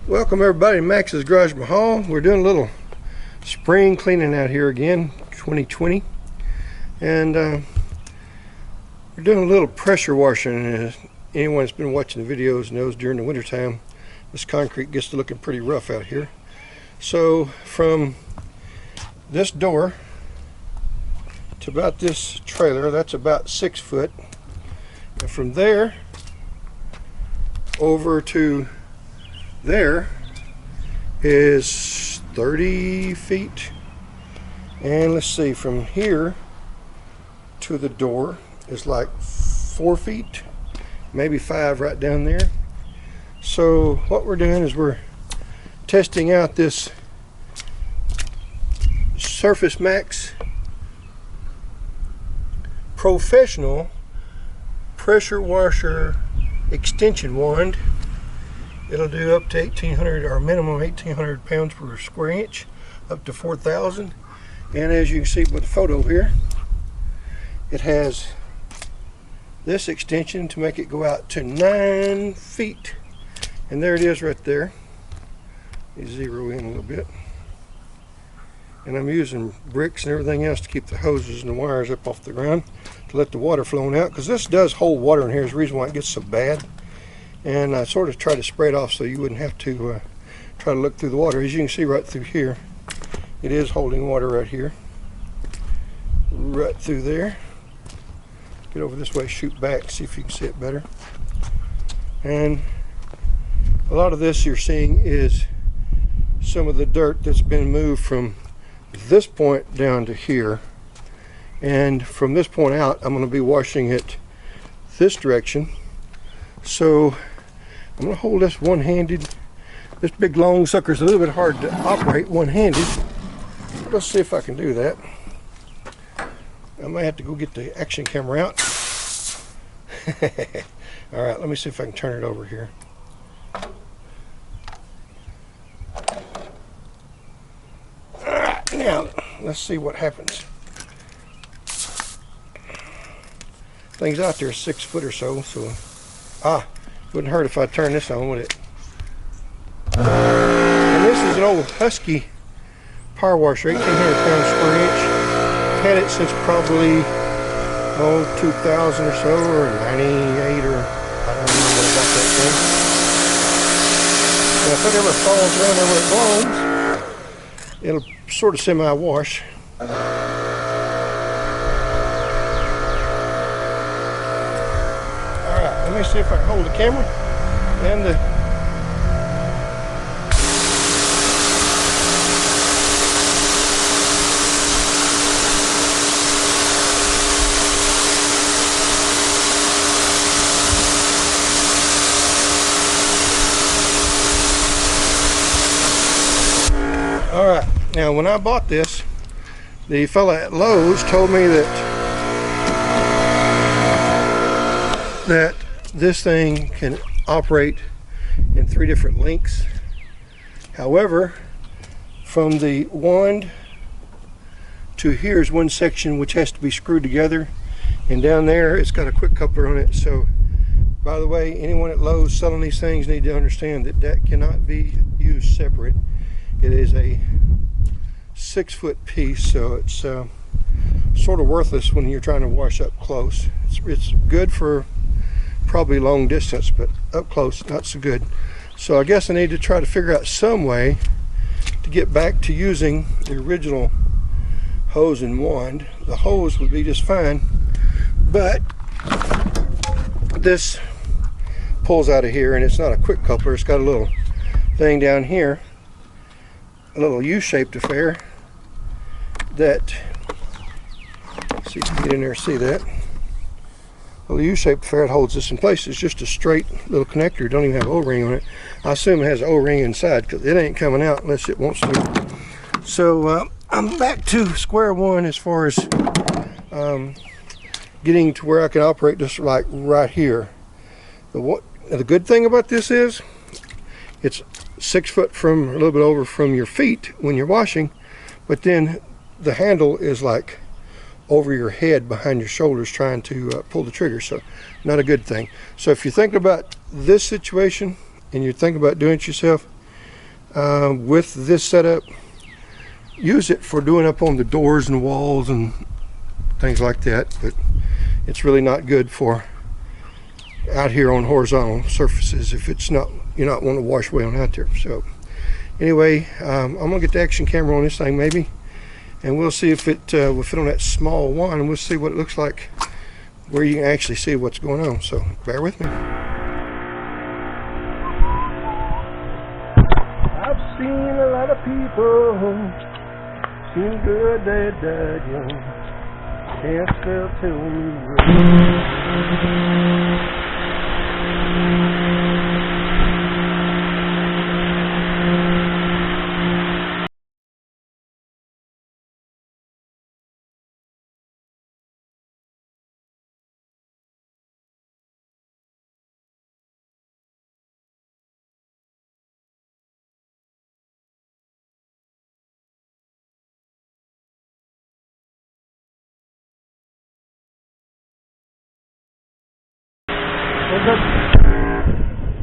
Welcome everybody to Max's Garage Mahal. We're doing a little spring cleaning out here again, 2020, and we're doing a little pressure washing. Anyone that's been watching the videos knows during the winter time this concrete gets to looking pretty rough out here. So from this door to about this trailer, that's about 6 foot, and from there over to there is 30 feet, and let's see, from here to the door is like 4 feet, maybe 5 right down there. So what we're doing is we're testing out this Surface Maxx Professional pressure washer extension wand. It'll do up to 1,800 or minimum 1,800 pounds per square inch, up to 4,000. And as you can see with the photo here, it has this extension to make it go out to 9 feet. And there it is right there. Let me zero in a little bit. And I'm using bricks and everything else to keep the hoses and the wires up off the ground to let the water flow out, because this does hold water in here. Is the reason why it gets so bad. And I sort of try to spray it off so you wouldn't have to try to look through the water. As you can see right through here, it is holding water right here, right through there. Get over this way, shoot back, see if you can see it better. And a lot of this you're seeing is some of the dirt that's been moved from this point down to here, and from this point out I'm going to be washing it this direction. So I'm going to hold this one-handed. This big long sucker is a little bit hard to operate one-handed. Let's see if I can do that. I might have to go get the action camera out. All right, let me see if I can turn it over here. All right, now let's see what happens. Things out there 6 foot or so, wouldn't hurt if I turn this on, would it? And this is an old Husky power washer, 1,800 pounds per inch. Had it since probably 2000 or so, or 98, or I don't remember about that thing. Now if it ever falls around there where it belongs, it'll sort of semi-wash. Let me see if I can hold the camera and the Alright, now when I bought this, the fella at Lowe's told me that this thing can operate in 3 different lengths. However, from the wand to here is one section which has to be screwed together, and down there it's got a quick coupler on it. So by the way, anyone at Lowe's selling these things need to understand that that cannot be used separate. It is a 6 foot piece, so it's sort of worthless when you're trying to wash up close. It's good for probably long distance, but up close not so good. So I guess I need to try to figure out some way to get back to using the original hose and wand. The hose would be just fine, but this pulls out of here, and it's not a quick coupler. It's got a little thing down here, a little U-shaped affair that, see if you can get in there and see that. Well, the U-shaped affair holds this in place. It's just a straight little connector. Don't even have O-ring on it. I assume it has an O-ring inside because it ain't coming out unless it wants to. So I'm back to square one as far as getting to where I can operate this, like right here. The good thing about this is it's 6 foot from, a little bit over from your feet when you're washing, but then the handle is like over your head behind your shoulders trying to pull the trigger, so not a good thing. So if you think about this situation and you're thinking about doing it yourself, with this setup. Use it for doing up on the doors and walls and things like that, but it's really not good for out here on horizontal surfaces if it's not, you're not wanting to wash away on out there. So anyway, I'm gonna get the action camera on this thing maybe, and we'll see if it will fit on that small one, and we'll see what it looks like where you can actually see what's going on. So bear with me. I've seen a lot of people, seem good, they died young, can't still tell me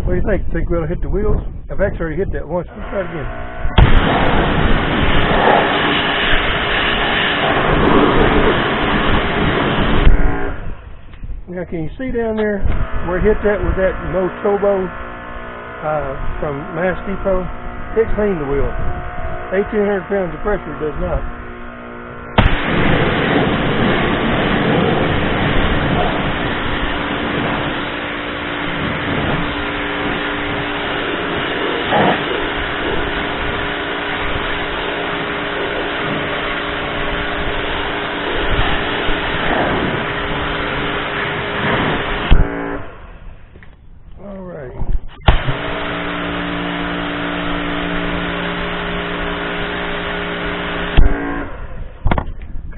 What do you think? Think we'll hit the wheels? I've actually already hit that once. Let's try it again. Now can you see down there where it hit that with that no turbo from Mass Depot? It cleaned the wheel. 1,800 pounds of pressure does not.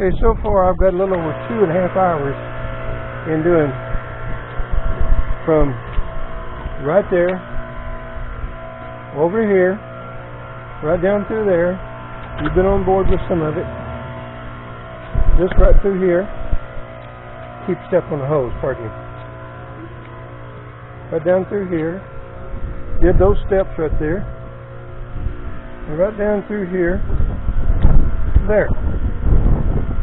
Okay, so far I've got a little over 2.5 hours in doing from right there, over here, right down through there. You've been on board with some of it. Just right through here. Keep step on the hose, pardon me. Right down through here. Did those steps right there. And right down through here. There.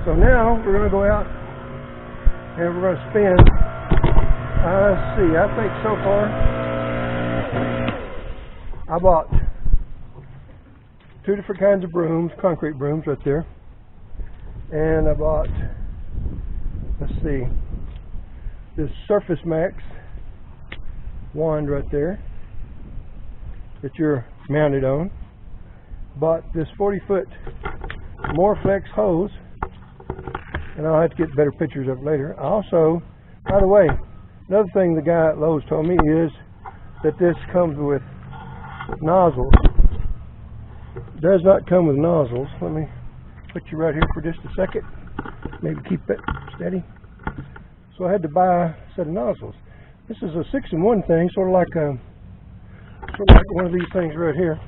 So now we're going to go out and we're going to spin. Let's see, I think so far I bought 2 different kinds of brooms, concrete brooms right there. And I bought, let's see, this Surface Maxx wand right there that you're mounted on. Bought this 40-foot Moreflex hose. And I'll have to get better pictures of it later. Also, by the way, another thing the guy at Lowe's told me is that this comes with nozzles. It does not come with nozzles. Let me put you right here for just a second. Maybe keep it steady. So I had to buy a set of nozzles. This is a 6-in-1 thing, sort of like one of these things right here.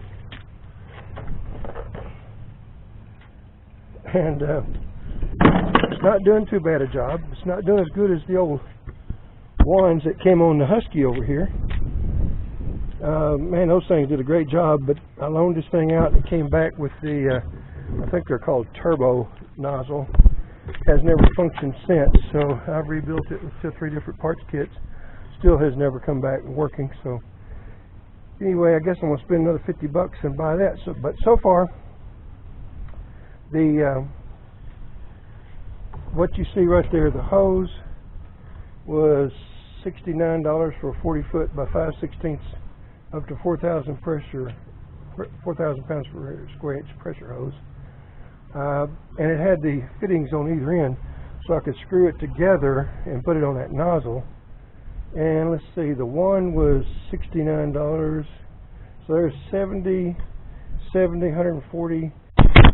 And it's not doing too bad a job. It's not doing as good as the old ones that came on the Husky over here. Man, those things did a great job, but I loaned this thing out and it came back with the, I think they're called turbo nozzle. Has never functioned since, so I've rebuilt it with 2 or 3 different parts kits. Still has never come back working, so anyway, I guess I'm going to spend another $50 and buy that. So, but so far, the what you see right there, the hose was $69 for a 40-foot by 5/16 up to 4,000 pressure, 4,000 pounds per square inch pressure hose, and it had the fittings on either end, so I could screw it together and put it on that nozzle. And let's see, the one was $69, so there's 70, 140.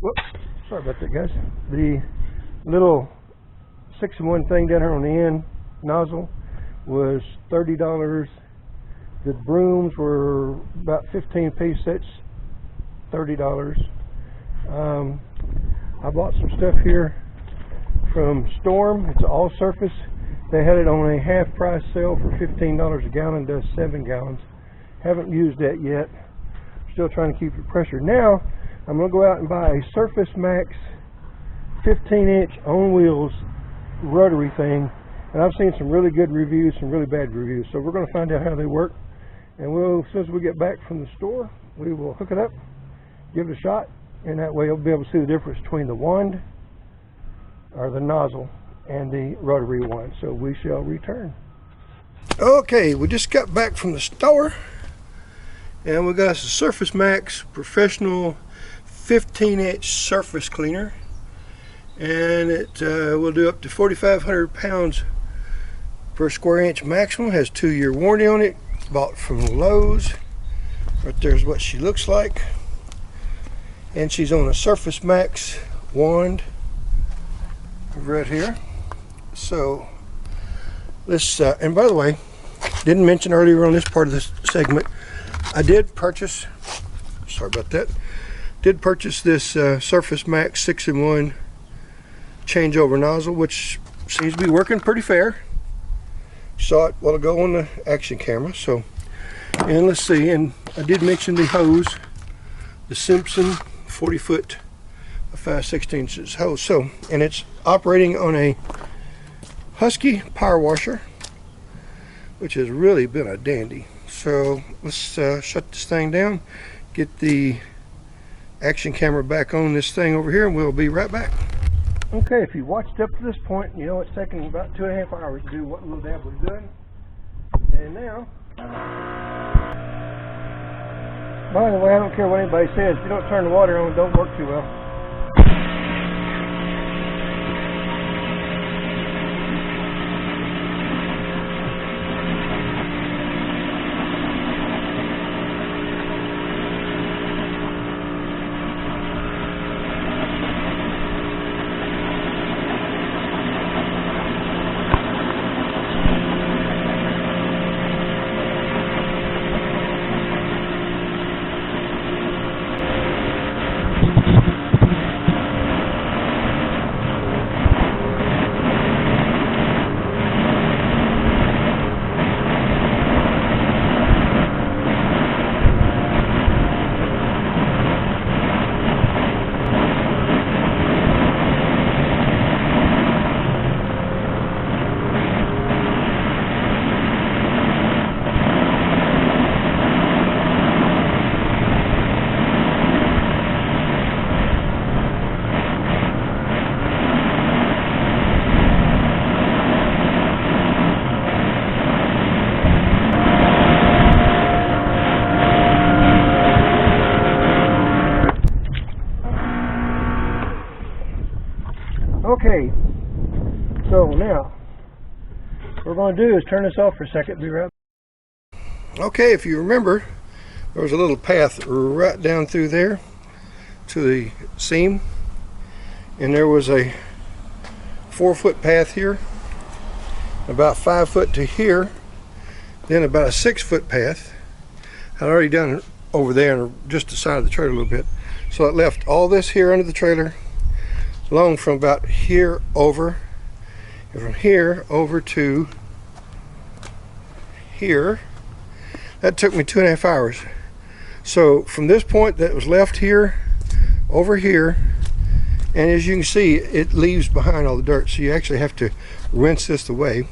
Whoops, sorry about that, guys. The little 6-in-1 thing down here on the end nozzle was $30. The brooms were about 15 apiece. That's $30. I bought some stuff here from Storm. It's all surface. They had it on a half price sale for $15 a gallon. Does 7 gallons. Haven't used that yet. still trying to keep it pressure. Now I'm going to go out and buy a Surface Maxx 15-inch on wheels rotary thing, and I've seen some really good reviews, some really bad reviews, so we're going to find out how they work, and as soon as we get back from the store, we will hook it up, give it a shot, and that way you'll be able to see the difference between the wand or the nozzle and the rotary one. So we shall return. Okay, we just got back from the store, and we got a Surface Maxx professional 15-inch surface cleaner, and it will do up to 4,500 pounds per square inch maximum. Has 2-year warranty on it. Bought from Lowe's. Right there's what she looks like, and she's on a Surface Maxx wand right here. So let's and by the way, didn't mention earlier on this part of this segment, I did purchase, sorry about that, did purchase this Surface Maxx 6-in-1 changeover nozzle, which seems to be working pretty fair. Saw it a while ago on the action camera. So, and let's see, and I did mention the hose, the Simpson 40-foot 5/16 hose. So, and it's operating on a Husky power washer, which has really been a dandy. So let's shut this thing down, get the action camera back on this thing over here, and we'll be right back. Okay, if you watched up to this point, you know it's taking about 2.5 hours to do what little dab was doing. And now, by the way, I don't care what anybody says, if you don't turn the water on, it don't work too well. Okay, so now what we're going to do is turn this off for a second. Be right back. Okay, if you remember, there was a little path right down through there to the seam, and there was a 4-foot path here, about 5 foot to here, then about a 6-foot path. I'd already done it over there and just the side of the trailer a little bit, so it left all this here under the trailer, long from about here over, and from here over to here. That took me 2.5 hours. So from this point that was left here over here, and as you can see, it leaves behind all the dirt, so you actually have to rinse this away,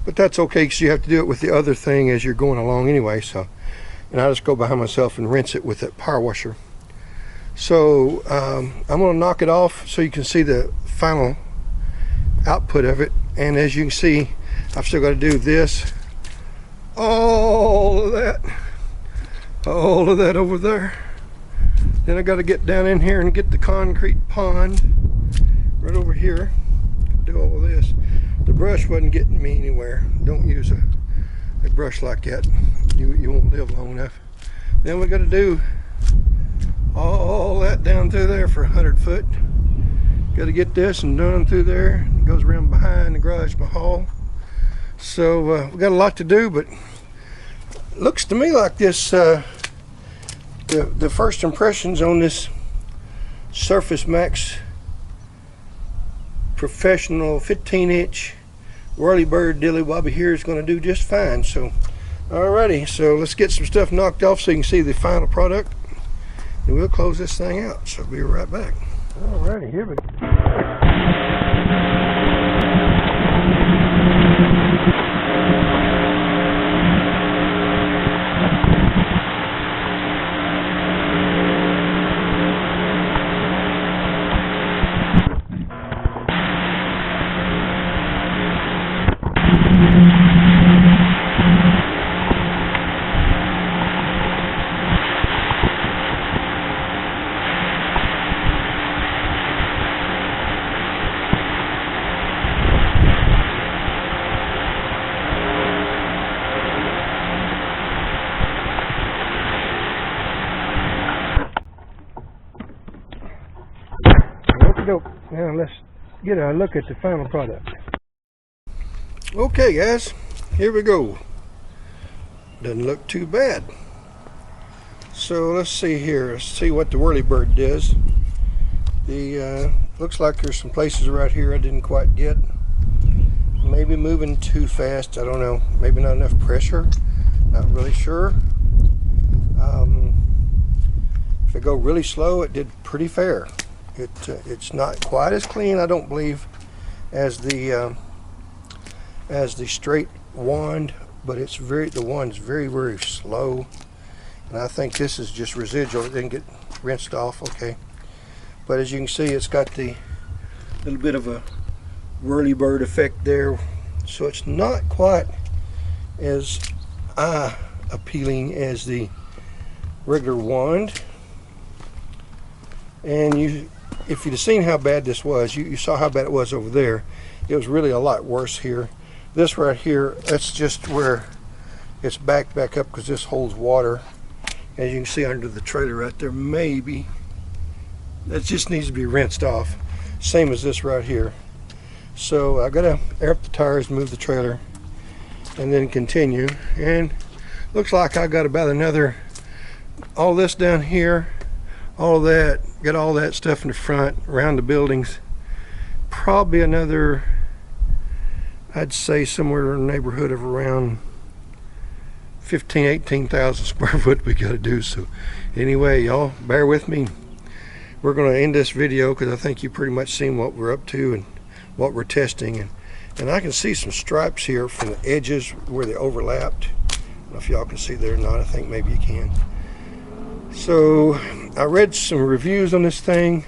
but that's okay because you have to do it with the other thing as you're going along anyway. So, and I just go behind myself and rinse it with that power washer. So I'm going to knock it off so you can see the final output of it. And as you can see, I've still got to do this, all of that over there. Then I got to get down in here and get the concrete pond right over here. Do all of this. The brush wasn't getting me anywhere. Don't use a brush like that. You won't live long enough. Then we got to do all that down through there for 100 foot. Got to get this and done through there. It goes around behind the garage mahal. So we got a lot to do, but it looks to me like this the first impressions on this Surface Maxx professional 15-inch whirly bird dilly wobby here is going to do just fine. So Alrighty, so let's get some stuff knocked off so you can see the final product, and we'll close this thing out. So I'll be right back. Alrighty, here we go. Now let's get a look at the final product. Okay guys, here we go. Doesn't look too bad. So let's see here. Let's see what the whirlybird does. The looks like there's some places right here I didn't quite get. Maybe moving too fast, I don't know. Maybe not enough pressure, not really sure. If I go really slow, it did pretty fair. It's not quite as clean, I don't believe, as the straight wand, but it's the wand's very, very slow, and I think this is just residual. It didn't get rinsed off. Okay, but as you can see, it's got the little bit of a whirlybird effect there, so it's not quite as eye appealing as the regular wand. And if you'd have seen how bad this was, you saw how bad it was over there. It was really a lot worse here. This right here, that's just where it's back up, because this holds water. As you can see under the trailer right there, maybe that just needs to be rinsed off. Same as this right here. So I gotta air up the tires, move the trailer, and then continue. And looks like I got about another, all this down here, all that, got all that stuff in the front around the buildings, probably another, I'd say somewhere in the neighborhood of around 18,000 square foot we got to do. So anyway, y'all bear with me. We're going to end this video because I think you pretty much seen what we're up to and what we're testing, and I can see some stripes here from the edges where they overlapped. I don't know if y'all can see there or not. I think maybe you can. So I read some reviews on this thing.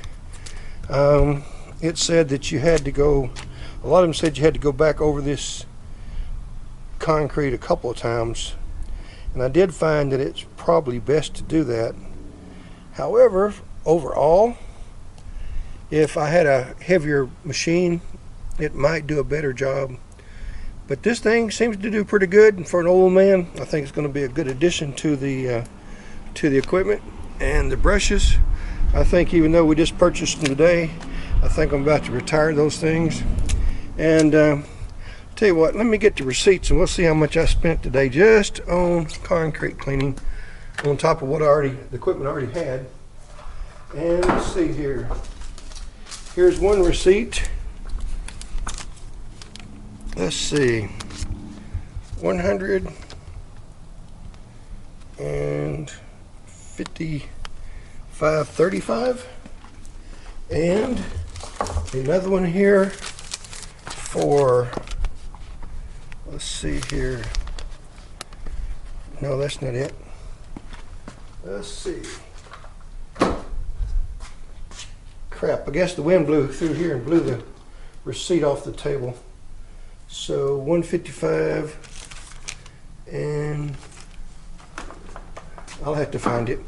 It said that you had to go, a lot of them said you had to go back over this concrete a couple of times, and I did find that it's probably best to do that. However, overall, if I had a heavier machine, it might do a better job. But this thing seems to do pretty good, and for an old man, I think it's going to be a good addition to the equipment. And the brushes, I think, even though we just purchased them today, I think I'm about to retire those things. And tell you what, let me get the receipts and we'll see how much I spent today just on concrete cleaning, on top of what the equipment I already had. And let's see here. Here's one receipt. Let's see, 155.35, and another one here for, let's see here, no, that's not it. Let's see, crap, I guess the wind blew through here and blew the receipt off the table. So 155, and I'll have to find it.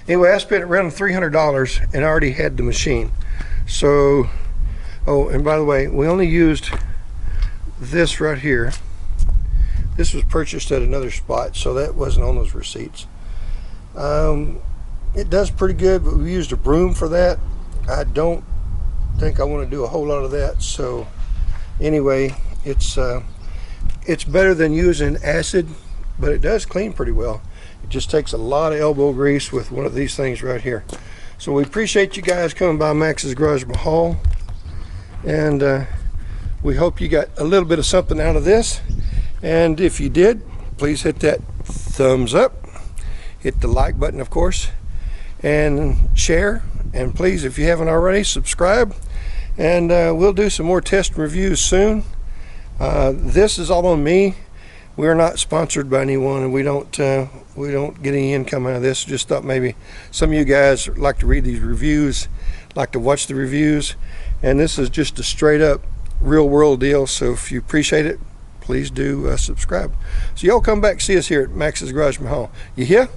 Anyway, I spent around $300 and I already had the machine. So, oh, and by the way, we only used this right here. This was purchased at another spot, so that wasn't on those receipts. It does pretty good, but we used a broom for that. I don't think I want to do a whole lot of that. So anyway, it's better than using acid, but it does clean pretty well. It just takes a lot of elbow grease with one of these things right here. So we appreciate you guys coming by Max's Garage Mahal, and we hope you got a little bit of something out of this. And if you did, please hit that thumbs up, hit the like button, of course, and share. And please, if you haven't already, subscribe. And we'll do some more test reviews soon. This is all on me. We're not sponsored by anyone, and we don't get any income out of this. Just thought maybe some of you guys like to read these reviews, like to watch the reviews, and this is just a straight up real world deal. So if you appreciate it, please do subscribe. So y'all come back, see us here at Max's Garage Mahal. You hear?